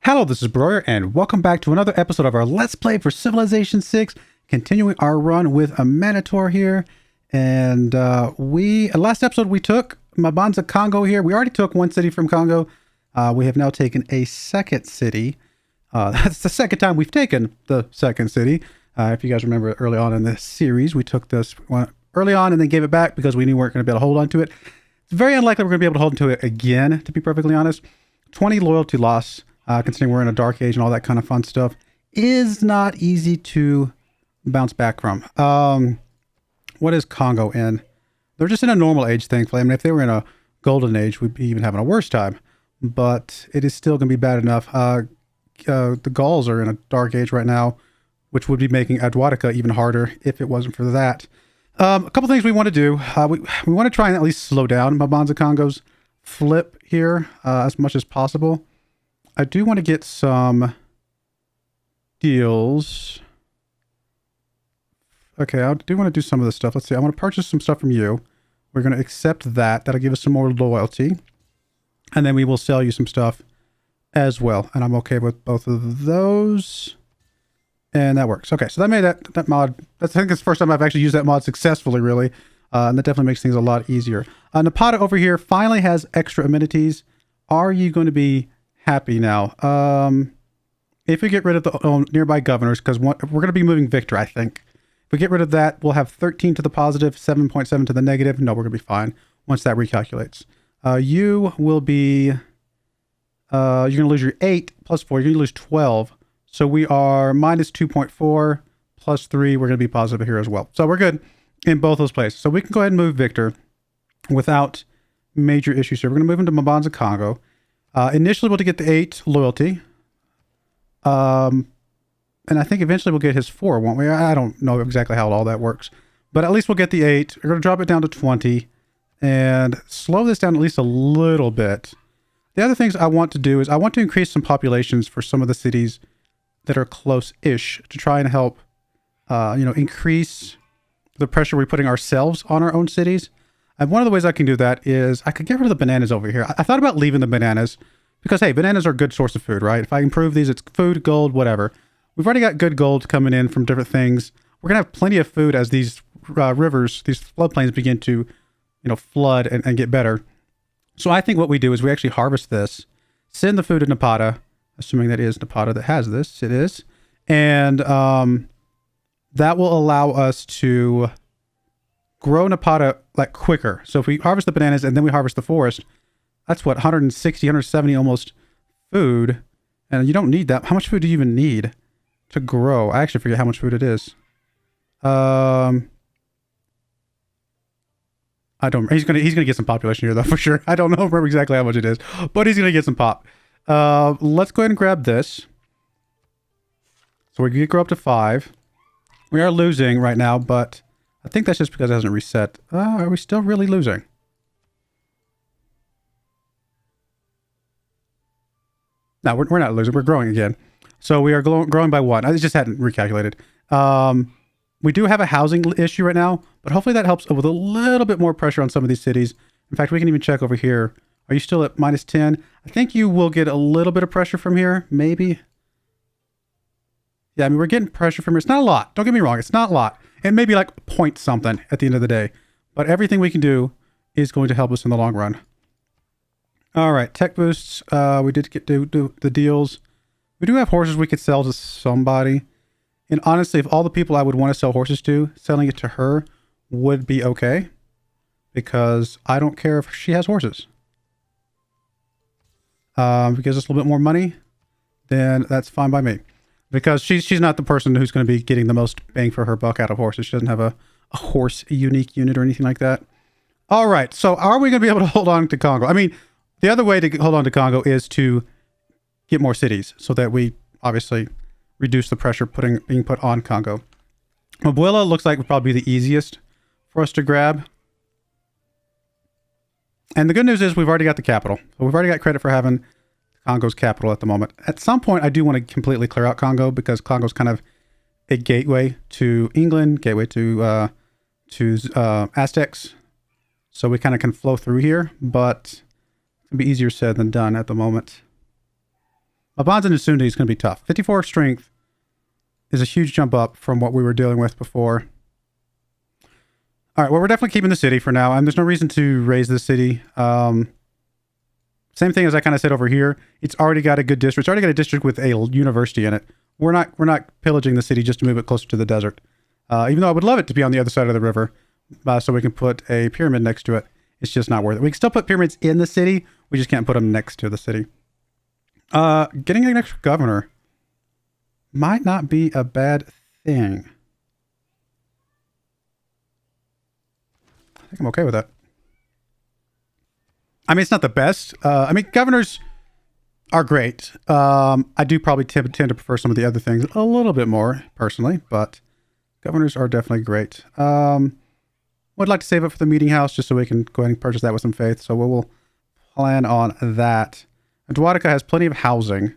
Hello, this is Broyar, and welcome back to another episode of our Let's Play for Civilization 6, continuing our run with Amanitore here. And last episode we took Mabanza Congo here. We already took one city from Congo. We have now taken a second city. That's the second time we've taken the second city. If you guys remember early on in this series, we took this one early on and then gave it back because we knew we weren't going to be able to hold on to it. It's very unlikely we're going to be able to hold on to it again, to be perfectly honest. 20 loyalty loss. Considering we're in a dark age and all that kind of fun stuff, is not easy to bounce back from. What is Congo in? They're just in a normal age, thankfully. I mean, if they were in a golden age, we'd be even having a worse time. But it is still going to be bad enough. The Gauls are in a dark age right now, which would be making Adwatica even harder if it wasn't for that. A couple things we want to do. We want to try and at least slow down Mabanza Congo's flip here as much as possible. I do want to get some deals. Okay, I do want to do some of this stuff. Let's see. I want to purchase some stuff from you. We're going to accept that. That'll give us some more loyalty. And then we will sell you some stuff as well. And I'm okay with both of those. And that works. Okay, so that made that mod. I think it's the first time I've actually used that mod successfully, really. And that definitely makes things a lot easier. Napata over here finally has extra amenities. Are you going to be happy now? If we get rid of the nearby governors, because we're going to be moving Victor, I think. If we get rid of that, we'll have 13 to the positive, 7.7 to the negative. No, we're going to be fine once that recalculates. You will be, you're going to lose your 8 plus 4. You're going to lose 12. So we are minus 2.4 plus 3. We're going to be positive here as well. So we're good in both those places. So we can go ahead and move Victor without major issues here. We're going to move into Mabanza Congo. Initially, we'll get the 8 loyalty. And I think eventually we'll get his 4, won't we? I don't know exactly how all that works. But at least we'll get the 8. We're going to drop it down to 20. And slow this down at least a little bit. The other things I want to do is I want to increase some populations for some of the cities that are close-ish to try and help, increase the pressure we're putting ourselves on our own cities. And one of the ways I can do that is I could get rid of the bananas over here. I thought about leaving the bananas because, hey, bananas are a good source of food, right? If I improve these, it's food, gold, whatever. We've already got good gold coming in from different things. We're going to have plenty of food as these rivers, these floodplains begin to, flood and get better. So I think what we do is we actually harvest this, send the food to Napata, assuming that is Napata that has this. It is. And that will allow us to grow Napata like quicker. So if we harvest the bananas and then we harvest the forest, that's what, 160, 170 almost food. And you don't need that. How much food do you even need to grow? I actually forget how much food it is. I don't, he's gonna get some population here though, for sure. I don't remember exactly how much it is, but he's gonna get some pop. Let's go ahead and grab this. So we can grow up to 5. We are losing right now, but I think that's just because it hasn't reset. Are we still really losing? No, we're not losing. We're growing again. So we are growing by 1. I just hadn't recalculated. We do have a housing issue right now, but hopefully that helps with a little bit more pressure on some of these cities. In fact, we can even check over here. Are you still at minus 10? I think you will get a little bit of pressure from here, maybe. Yeah, I mean, we're getting pressure from here. It's not a lot. Don't get me wrong. It's not a lot. It may be like point something at the end of the day. But everything we can do is going to help us in the long run. All right, tech boosts. We did do the deals. We do have horses we could sell to somebody. And honestly, if all the people I would want to sell horses to, selling it to her would be okay. Because I don't care if she has horses. If it gives us a little bit more money, then that's fine by me. Because she's not the person who's going to be getting the most bang for her buck out of horses. She doesn't have a horse unique unit or anything like that. All right. So are we going to be able to hold on to Congo? I mean, the other way to hold on to Congo is to get more cities so that we obviously reduce the pressure being put on Congo. Mabuela looks like would probably be the easiest for us to grab. And the good news is we've already got the capital. So we've already got credit for having Congo's capital at the moment. At some point, I do want to completely clear out Congo because Congo's kind of a gateway to England, gateway to Aztecs. So we kind of can flow through here, but it'll be easier said than done at the moment. Mabanza and Sundi is going to be tough. 54 strength is a huge jump up from what we were dealing with before. All right, well, we're definitely keeping the city for now, and there's no reason to raise the city. Same thing as I kind of said over here. It's already got a good district. It's already got a district with a university in it. We're not pillaging the city just to move it closer to the desert. Even though I would love it to be on the other side of the river, so we can put a pyramid next to it. It's just not worth it. We can still put pyramids in the city. We just can't put them next to the city. Getting an extra governor might not be a bad thing. I think I'm okay with that. I mean, it's not the best. I mean, governors are great. I do probably tend to prefer some of the other things a little bit more, personally, but governors are definitely great. Would like to save up for the meeting house just so we can go ahead and purchase that with some faith, so we'll plan on that. Dwatica has plenty of housing.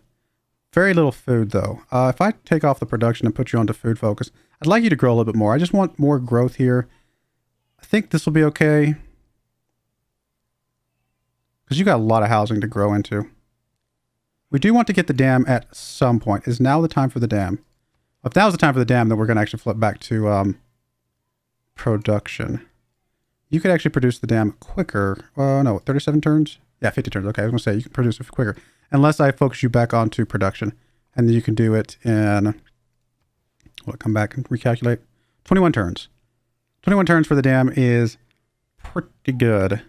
Very little food, though. If I take off the production and put you onto food focus, I'd like you to grow a little bit more. I just want more growth here. I think this will be okay. Because you got a lot of housing to grow into. We do want to get the dam at some point. Is now the time for the dam? If now's the time for the dam, then we're going to actually flip back to production. You could actually produce the dam quicker. No, 37 turns? Yeah, 50 turns. Okay, I was going to say you can produce it quicker. Unless I focus you back onto production. And then you can do it in... Will it come back and recalculate? 21 turns. 21 turns for the dam is pretty good.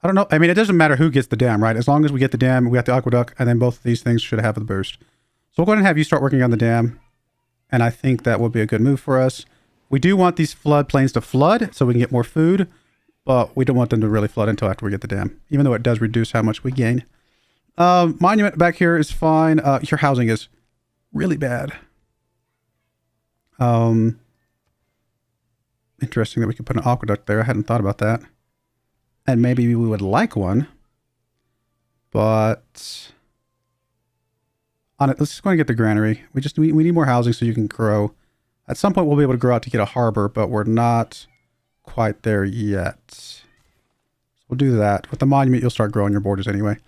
I don't know. I mean, it doesn't matter who gets the dam, right? As long as we get the dam, we got the aqueduct, and then both of these things should have the boost. So we'll go ahead and have you start working on the dam. And I think that will be a good move for us. We do want these floodplains to flood so we can get more food, but we don't want them to really flood until after we get the dam, even though it does reduce how much we gain. Monument back here is fine. Your housing is really bad. Interesting that we could put an aqueduct there. I hadn't thought about that. And maybe we would like one. But on it, let's just go and get the granary. We need more housing so you can grow. At some point we'll be able to grow out to get a harbor, but we're not quite there yet. So we'll do that. With the monument, you'll start growing your borders anyway.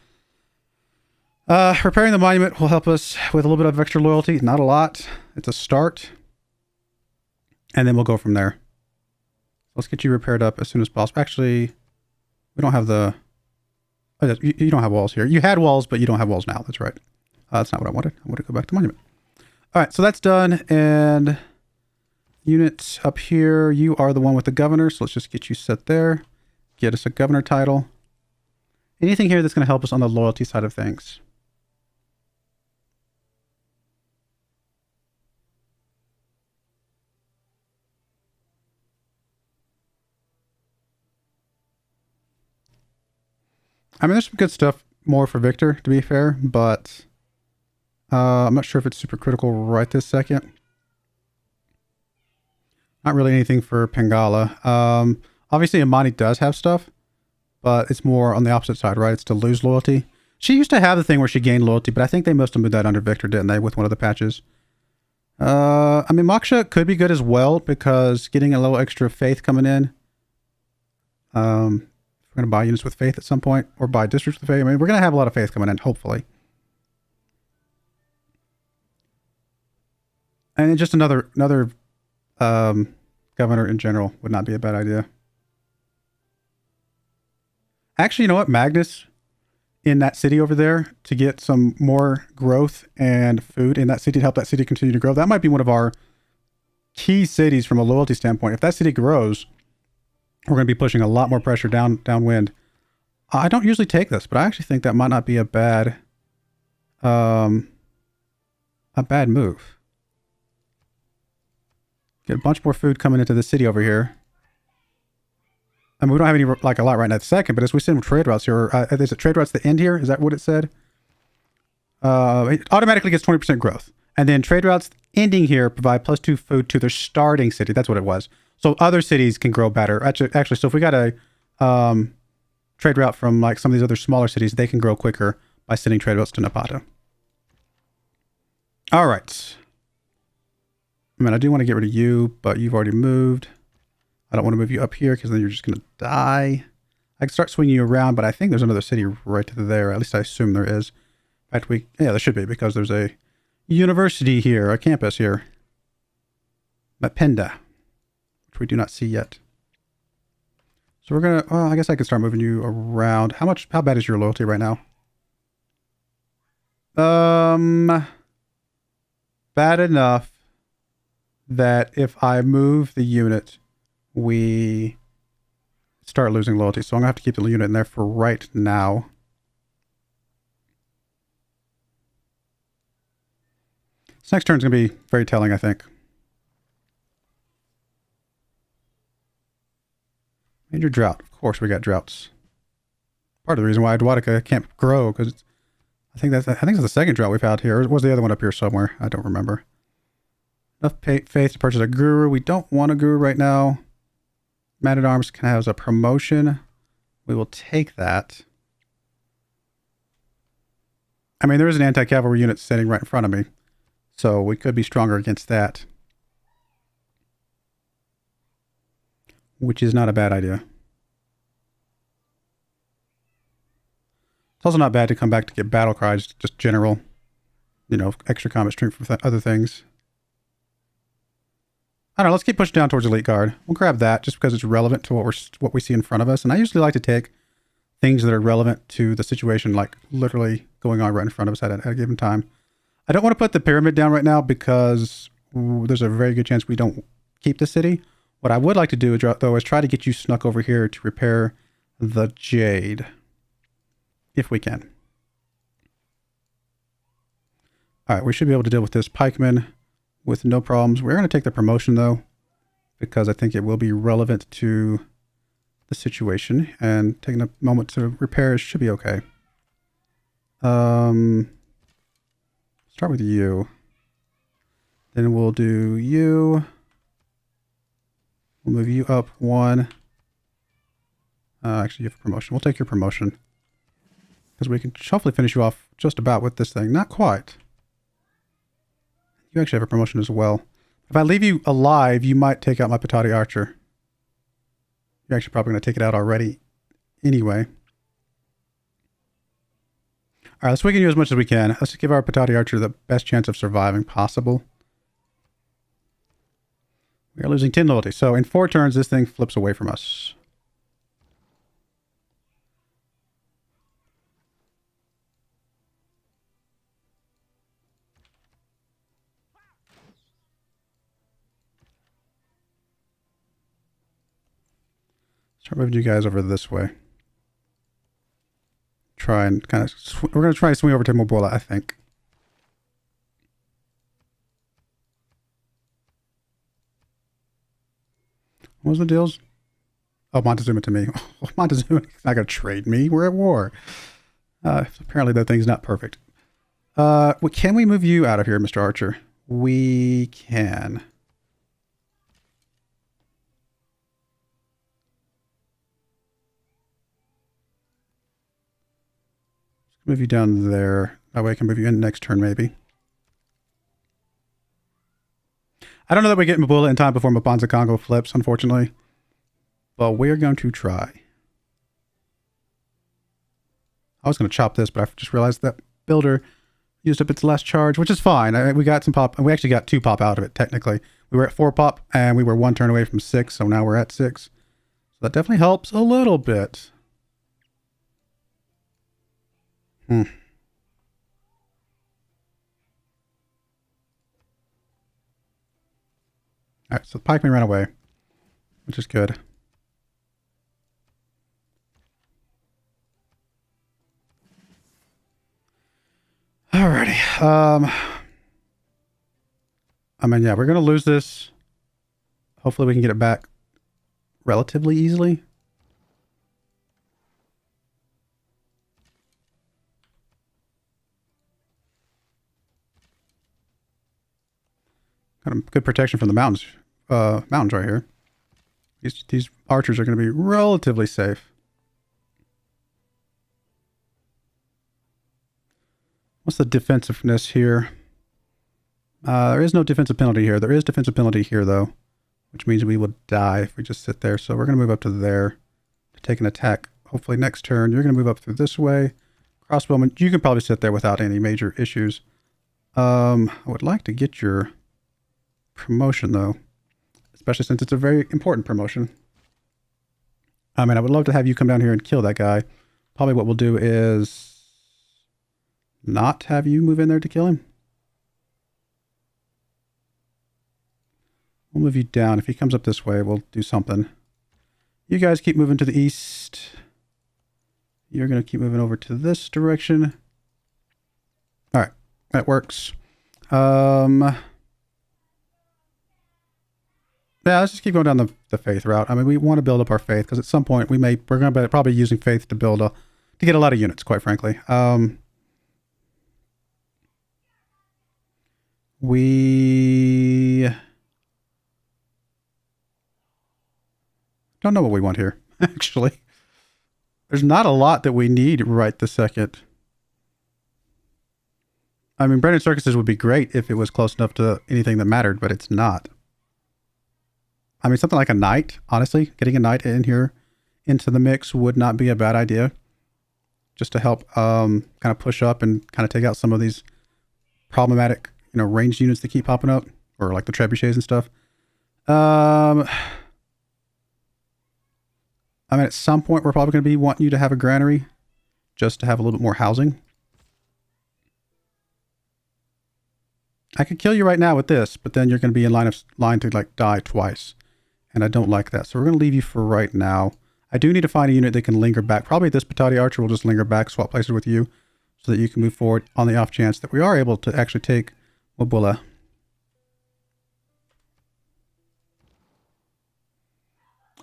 Repairing the monument will help us with a little bit of extra loyalty. Not a lot. It's a start. And then we'll go from there. Let's get you repaired up as soon as possible. Actually, we don't have the... Oh, you don't have walls here. You had walls, but you don't have walls now. That's right. That's not what I wanted. I want to go back to monument. All right, so that's done. And units up here. You are the one with the governor, so let's just get you set there. Get us a governor title. Anything here that's going to help us on the loyalty side of things? I mean, there's some good stuff more for Victor, to be fair, but I'm not sure if it's super critical right this second. Not really anything for Pangala. Obviously, Amani does have stuff, but it's more on the opposite side, right? It's to lose loyalty. She used to have the thing where she gained loyalty, but I think they must have moved that under Victor, didn't they, with one of the patches? I mean, Moksha could be good as well, because getting a little extra faith coming in. We're going to buy units with faith at some point, or buy districts with faith. I mean, we're going to have a lot of faith coming in, hopefully. And then just another governor in general would not be a bad idea. Actually, you know what? Magnus in that city over there to get some more growth and food in that city to help that city continue to grow. That might be one of our key cities from a loyalty standpoint. If that city grows, we're going to be pushing a lot more pressure downwind. I don't usually take this, but I actually think that might not be a bad move. Get a bunch more food coming into the city over here. I mean, we don't have any, like, a lot right now at the second, but as we send trade routes here, is it trade routes that end here? Is that what it said? It automatically gets 20% growth. And then trade routes ending here provide +2 food to their starting city. That's what it was. So other cities can grow better. Actually, so if we got a trade route from like some of these other smaller cities, they can grow quicker by sending trade routes to Napata. All right. I mean, I do want to get rid of you, but you've already moved. I don't want to move you up here because then you're just going to die. I can start swinging you around, but I think there's another city right there. At least I assume there is. If fact, yeah, there should be because there's a university here, a campus here. Mapenda, which we do not see yet. So we're gonna, well, I guess I can start moving you around. How bad is your loyalty right now? Bad enough that if I move the unit, we start losing loyalty. So I'm gonna have to keep the unit in there for right now. This next turn's gonna be very telling, I think. Major drought. Of course we got droughts. Part of the reason why Dwatica can't grow, because I think it's the second drought we've had here. Or was the other one up here somewhere? I don't remember. Enough faith to purchase a guru. We don't want a guru right now. Man at Arms can have a promotion. We will take that. I mean, there is an anti-cavalry unit sitting right in front of me, so we could be stronger against that, which is not a bad idea. It's also not bad to come back to get battle cries, just general, you know, extra combat strength from other things. I don't know, let's keep pushing down towards Elite Guard. We'll grab that just because it's relevant to what we see in front of us. And I usually like to take things that are relevant to the situation, like literally going on right in front of us at a given time. I don't want to put the pyramid down right now because there's a very good chance we don't keep the city. What I would like to do, though, is try to get you snuck over here to repair the Jade. If we can. Alright, we should be able to deal with this pikeman with no problems. We're going to take the promotion, though, because I think it will be relevant to the situation. And taking a moment to repair should be okay. Start with you. Then we'll do you. We'll move you up one. Actually, you have a promotion. We'll take your promotion. Because we can hopefully finish you off just about with this thing. Not quite. You actually have a promotion as well. If I leave you alive, you might take out my Pítati Archer. You're actually probably going to take it out already anyway. Alright, let's weaken you as much as we can. Let's give our Pítati Archer the best chance of surviving possible. We are losing 10 loyalty. So in 4 turns, this thing flips away from us. Start moving you guys over this way. Try and kind of... We're going to try to swing over to Mobola, I think. What was the deals? Oh, Montezuma to me. Oh, Montezuma's not going to trade me. We're at war. Apparently that thing's not perfect. Well, can we move you out of here, Mr. Archer? We can. Move you down there. That way I can move you in next turn, maybe. I don't know that we get Mabula in time before Mbanza Congo flips, unfortunately. But we're going to try. I was going to chop this, but I just realized that builder used up its last charge, which is fine. We got some pop, and we actually got 2 pop out of it, technically. We were at 4 pop, and we were 1 turn away from 6, so now we're at 6. So that definitely helps a little bit. Alright, so the pikeman ran away, which is good. Alrighty. I mean, yeah, we're going to lose this. Hopefully we can get it back relatively easily. Got a good protection from the mountains right here. These archers are going to be relatively safe. What's the defensiveness here? There is no defensive penalty here. There is defensive penalty here, though, which means we will die if we just sit there. So we're going to move up to there to take an attack. Hopefully next turn, you're going to move up through this way, Crossbowman, you can probably sit there without any major issues. I would like to get your promotion, though. Especially since it's a very important promotion. I mean, I would love to have you come down here and kill that guy. Probably what we'll do is not have you move in there to kill him. We'll move you down. If he comes up this way, we'll do something. You guys keep moving to the east. You're going to keep moving over to this direction. All right. That works. Yeah, let's just keep going down the faith route. I mean, we want to build up our faith because at some point we're going to be probably using faith to build to get a lot of units, quite frankly. We don't know what we want here, actually. There's not a lot that we need right this second. I mean, Brandon Circuses would be great if it was close enough to anything that mattered, but it's not. I mean, something like a knight, honestly, getting a knight in here into the mix would not be a bad idea. Just to help kind of push up and kind of take out some of these problematic, ranged units that keep popping up. Or like the trebuchets and stuff. I mean, at some point, we're probably going to be wanting you to have a granary. Just to have a little bit more housing. I could kill you right now with this, but then you're going to be in line to like die twice. And I don't like that. So we're going to leave you for right now. I do need to find a unit that can linger back. Probably this Pítati Archer will just linger back, swap places with you, so that you can move forward on the off chance that we are able to actually take Wabula.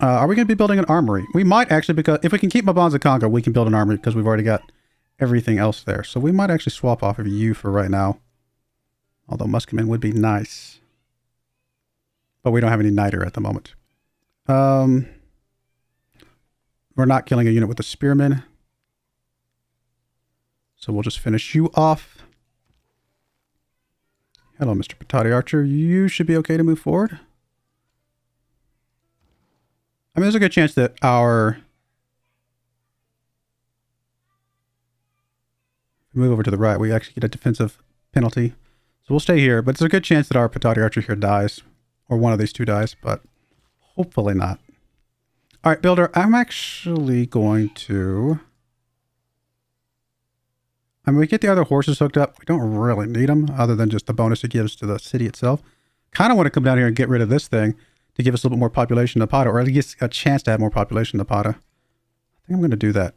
Are we going to be building an armory? We might actually, because if we can keep Mabanza Congo, we can build an armory because we've already got everything else there. So we might actually swap off of you for right now. Although Muskemen would be nice. But we don't have any Niter at the moment. We're not killing a unit with a Spearman. So we'll just finish you off. Hello, Mr. Pítati Archer. You should be okay to move forward. I mean, there's a good chance that our... move over to the right, we actually get a defensive penalty. So we'll stay here, but there's a good chance that our Pítati Archer here dies. Or one of these two dies, but hopefully not. All right, Builder, I'm actually going to... I mean, we get the other horses hooked up. We don't really need them, other than just the bonus it gives to the city itself. Kind of want to come down here and get rid of this thing to give us a little bit more population to Napata, or at least a chance to have more population to Napata. I think I'm going to do that.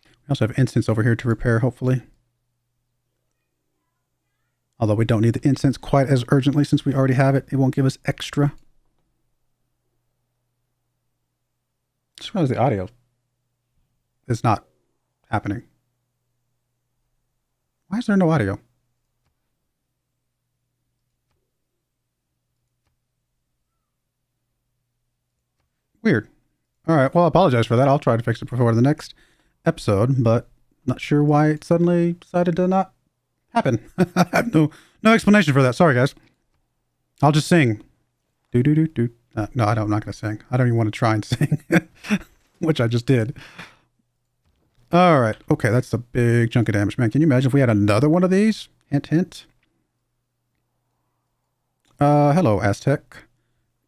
We also have incense over here to repair, hopefully. Although we don't need the incense quite as urgently since we already have it. It won't give us extra. Just realized the audio is not happening. Why is there no audio? Weird. All right. Well, I apologize for that. I'll try to fix it before the next episode, but not sure why it suddenly decided to not happen. I have no explanation for that. Sorry, guys. I'll just sing. Do do do do. No, I'm not going to sing. I don't even want to try and sing, which I just did. All right. Okay, that's a big chunk of damage, man. Can you imagine if we had another one of these? Hint, hint. Hello, Aztec.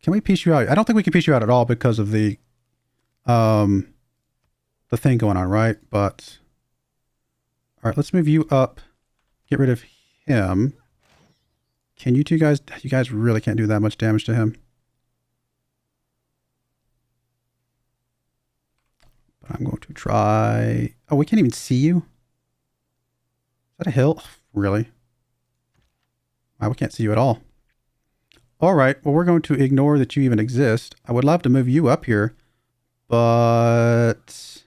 Can we piece you out? I don't think we can piece you out at all because of the thing going on, right? But all right, let's move you up. Get rid of him. Can you two guys? You guys really can't do that much damage to him. But I'm going to try. Oh, we can't even see you. Is that a hill? Really? Wow, we can't see you at all. All right. Well, we're going to ignore that you even exist. I would love to move you up here, but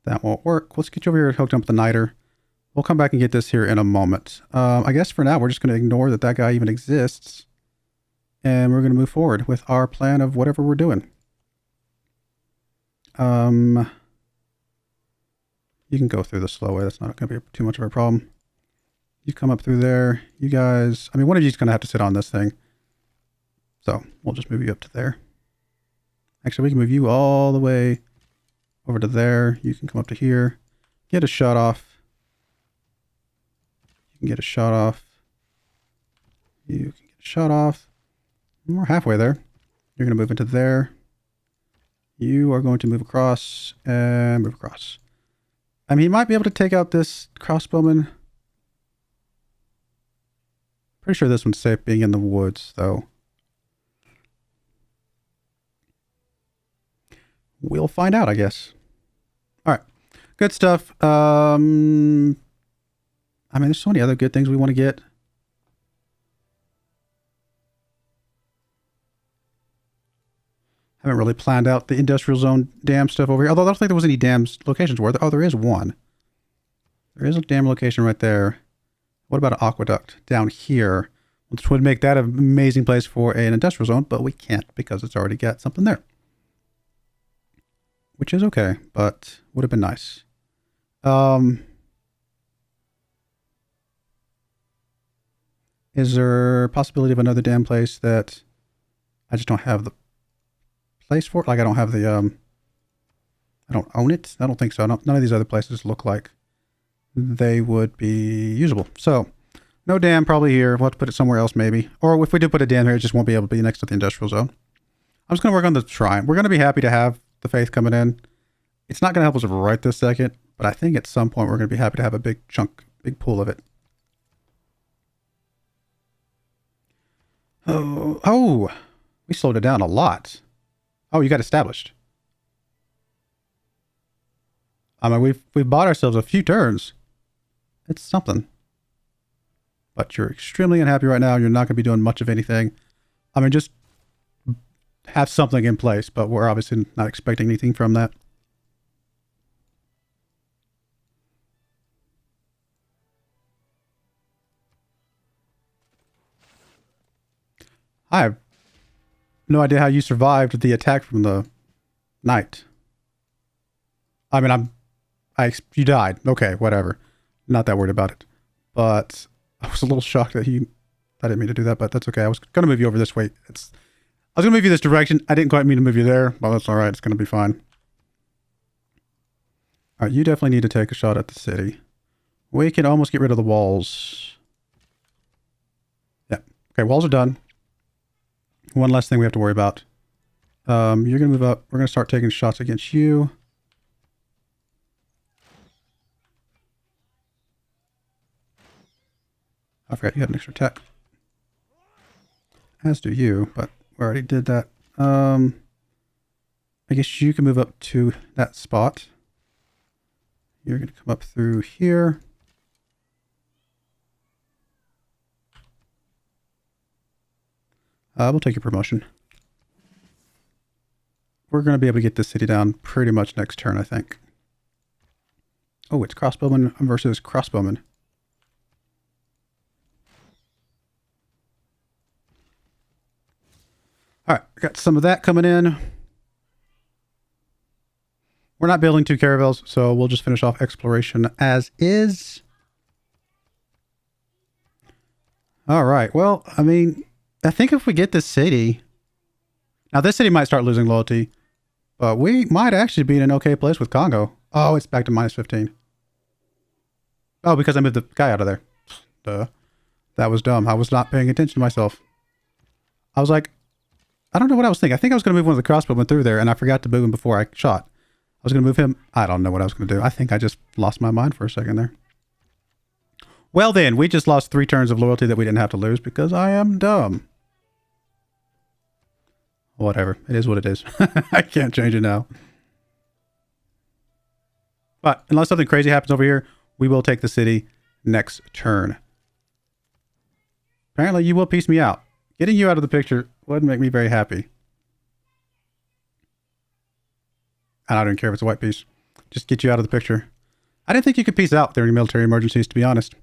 that won't work. Let's get you over here hooked up with the Niter. We'll come back and get this here in a moment. I guess for now, we're just going to ignore that guy even exists. And we're going to move forward with our plan of whatever we're doing. You can go through the slow way. That's not going to be too much of a problem. You come up through there. You guys... I mean, one of you is going to have to sit on this thing. So, we'll just move you up to there. Actually, we can move you all the way over to there. You can come up to here. Get a shot off. You can get a shot off. You can get a shot off. We're halfway there. You're going to move into there. You are going to move across and move across. I mean, he might be able to take out this crossbowman. Pretty sure this one's safe being in the woods, though. We'll find out, I guess. All right. Good stuff. I mean, there's so many other good things we want to get. Haven't really planned out the industrial zone dam stuff over here. Although I don't think there was any dam locations where. Oh, there is one. There is a dam location right there. What about an aqueduct down here? Which would make that an amazing place for an industrial zone, but we can't because it's already got something there. Which is okay, but would have been nice. Is there a possibility of another dam place that I just don't have the place for? Like I don't have the, I don't own it? I don't think so. None of these other places look like they would be usable. So, no dam probably here. We'll have to put it somewhere else maybe. Or if we do put a dam here, it just won't be able to be next to the industrial zone. I'm just going to work on the shrine. We're going to be happy to have the faith coming in. It's not going to help us right this second, but I think at some point we're going to be happy to have a big chunk, big pool of it. Oh, we slowed it down a lot. Oh, you got established. I mean, we've bought ourselves a few turns. It's something. But you're extremely unhappy right now. You're not going to be doing much of anything. I mean, just have something in place, but we're obviously not expecting anything from that. I have no idea how you survived the attack from the knight. I mean, you died. Okay, whatever. Not that worried about it. But I was a little shocked that I didn't mean to do that, but that's okay. I was going to move you over this way. I was going to move you this direction. I didn't quite mean to move you there. Well, that's all right. It's going to be fine. All right, you definitely need to take a shot at the city. We can almost get rid of the walls. Yeah. Okay, walls are done. One less thing we have to worry about. You're going to move up. We're going to start taking shots against you. I forgot you had an extra attack. As do you, but we already did that. I guess you can move up to that spot. You're going to come up through here. We'll take your promotion. We're going to be able to get this city down pretty much next turn, I think. Oh, it's crossbowman versus crossbowman. All right, got some of that coming in. We're not building 2 caravels, so we'll just finish off exploration as is. All right, well, I mean, I think if we get this city... Now, this city might start losing loyalty, but we might actually be in an okay place with Congo. Oh, it's back to minus 15. Oh, because I moved the guy out of there. Duh. That was dumb. I was not paying attention to myself. I was like, I don't know what I was thinking. I think I was going to move one of the crossbowmen through there, and I forgot to move him before I shot. I was going to move him. I don't know what I was going to do. I think I just lost my mind for a second there. Well then, we just lost 3 turns of loyalty that we didn't have to lose because I am dumb. Whatever. It is what it is. I can't change it now. But unless something crazy happens over here, we will take the city next turn. Apparently you will piece me out. Getting you out of the picture wouldn't make me very happy. And I don't care if it's a white piece. Just get you out of the picture. I didn't think you could piece out during military emergencies, to be honest.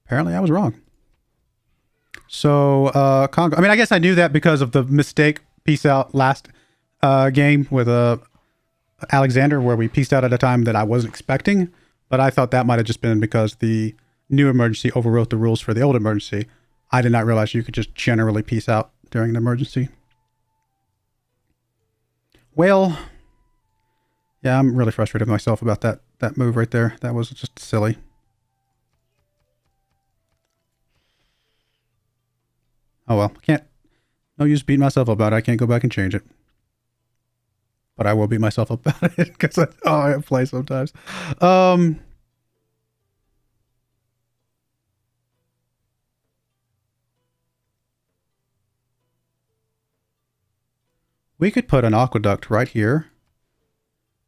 Apparently I was wrong. So, Congo. I mean, I guess I knew that because of the mistake piece out last game with Alexander, where we pieced out at a time that I wasn't expecting. But I thought that might have just been because the new emergency overwrote the rules for the old emergency. I did not realize you could just generally piece out during an emergency. Well, yeah, I'm really frustrated with myself about that move right there. That was just silly. Oh well, no use beating myself up about it. I can't go back and change it. But I will beat myself up about it because I play sometimes. We could put an aqueduct right here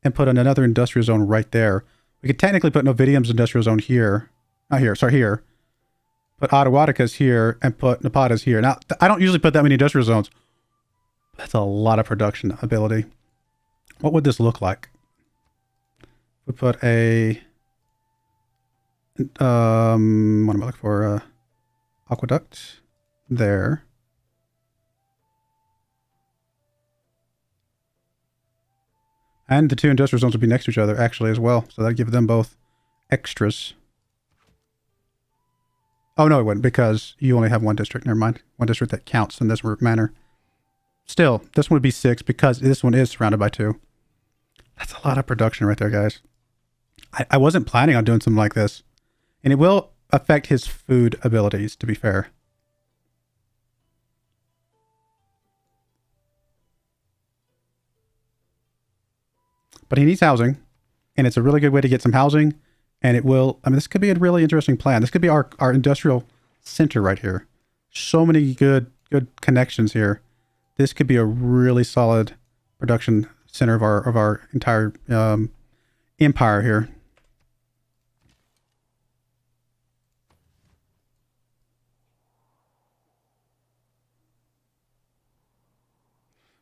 and put in another industrial zone right there. We could technically put Novidium's industrial zone here. Not here, sorry, here. Put Ottawataka's here and put Napata's here. Now, I don't usually put that many industrial zones. That's a lot of production ability. What would this look like? We put a... what am I looking for? Aqueduct there. And the two industrial zones would be next to each other, actually, as well. So that'd give them both extras. Oh, no, it wouldn't, because you only have one district. Never mind. One district that counts in this manner. Still, this one would be 6 because this one is surrounded by 2. That's a lot of production right there, guys. I wasn't planning on doing something like this. And it will affect his food abilities, to be fair. But he needs housing, and it's a really good way to get some housing, and it will, I mean, this could be a really interesting plan. This could be our industrial center right here. So many good connections here. This could be a really solid production center of our entire empire here.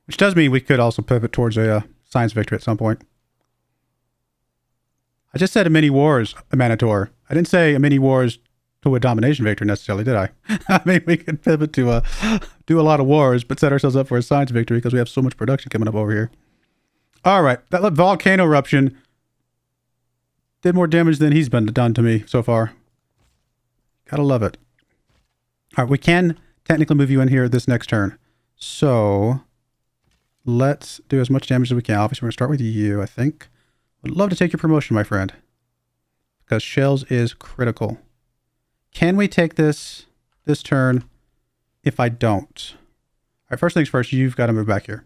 Which does mean we could also pivot towards a science victory at some point. I just said a mini wars, Amanitore. I didn't say a mini wars to a domination victory necessarily, did I? I mean, we could pivot to do a lot of wars, but set ourselves up for a science victory because we have so much production coming up over here. All right, that volcano eruption did more damage than he's been done to me so far. Gotta love it. All right, we can technically move you in here this next turn. So let's do as much damage as we can. Obviously, we're going to start with you, I think. Would love to take your promotion, my friend. Because shells is critical. Can we take this turn if I don't? All right, first things first, you've got to move back here.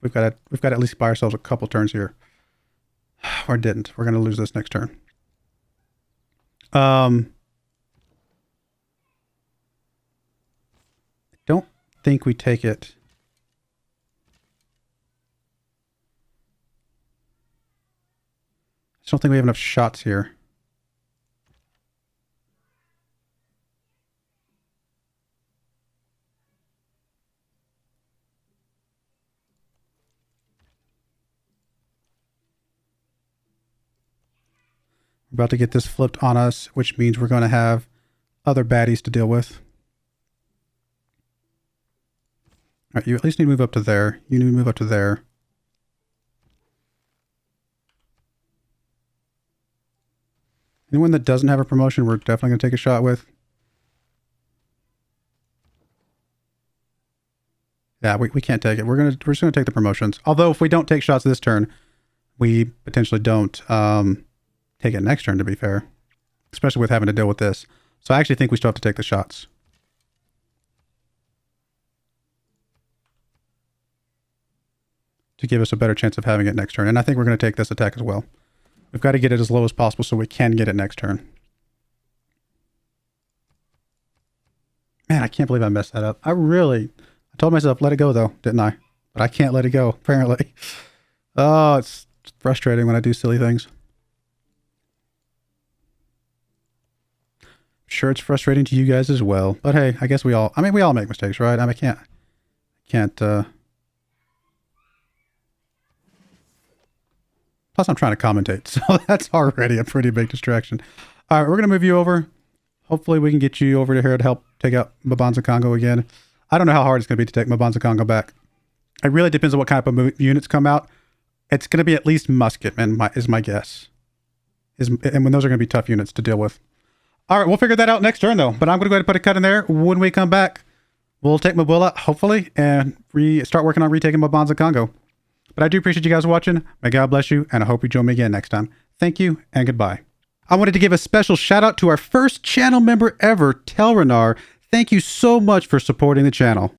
We've got to at least buy ourselves a couple turns here. Or didn't. We're going to lose this next turn. I don't think we take it. I just don't think we have enough shots here. We're about to get this flipped on us, which means we're going to have other baddies to deal with. All right, you at least need to move up to there. You need to move up to there. Anyone that doesn't have a promotion, we're definitely going to take a shot with. Yeah, we can't take it. We're just going to take the promotions. Although if we don't take shots this turn, we potentially don't take it next turn, to be fair. Especially with having to deal with this. So I actually think we still have to take the shots. To give us a better chance of having it next turn. And I think we're going to take this attack as well. We've got to get it as low as possible so we can get it next turn. Man, I can't believe I messed that up. I told myself, let it go though, didn't I? But I can't let it go, apparently. Oh, it's frustrating when I do silly things. Sure, it's frustrating to you guys as well. But hey, I guess we all make mistakes, right? I mean, I can't, plus, I'm trying to commentate, so that's already a pretty big distraction. All right, we're going to move you over. Hopefully, we can get you over to here to help take out Mbanza Congo again. I don't know how hard it's going to be to take Mbanza Congo back. It really depends on what kind of units come out. It's going to be at least musketmen, is my guess. And when those are going to be tough units to deal with. All right, we'll figure that out next turn, though. But I'm going to go ahead and put a cut in there. When we come back, we'll take Mabula, hopefully, and start working on retaking Mbanza Congo. But I do appreciate you guys watching. May God bless you, and I hope you join me again next time. Thank you, and goodbye. I wanted to give a special shout out to our first channel member ever, Telrenar. Thank you so much for supporting the channel.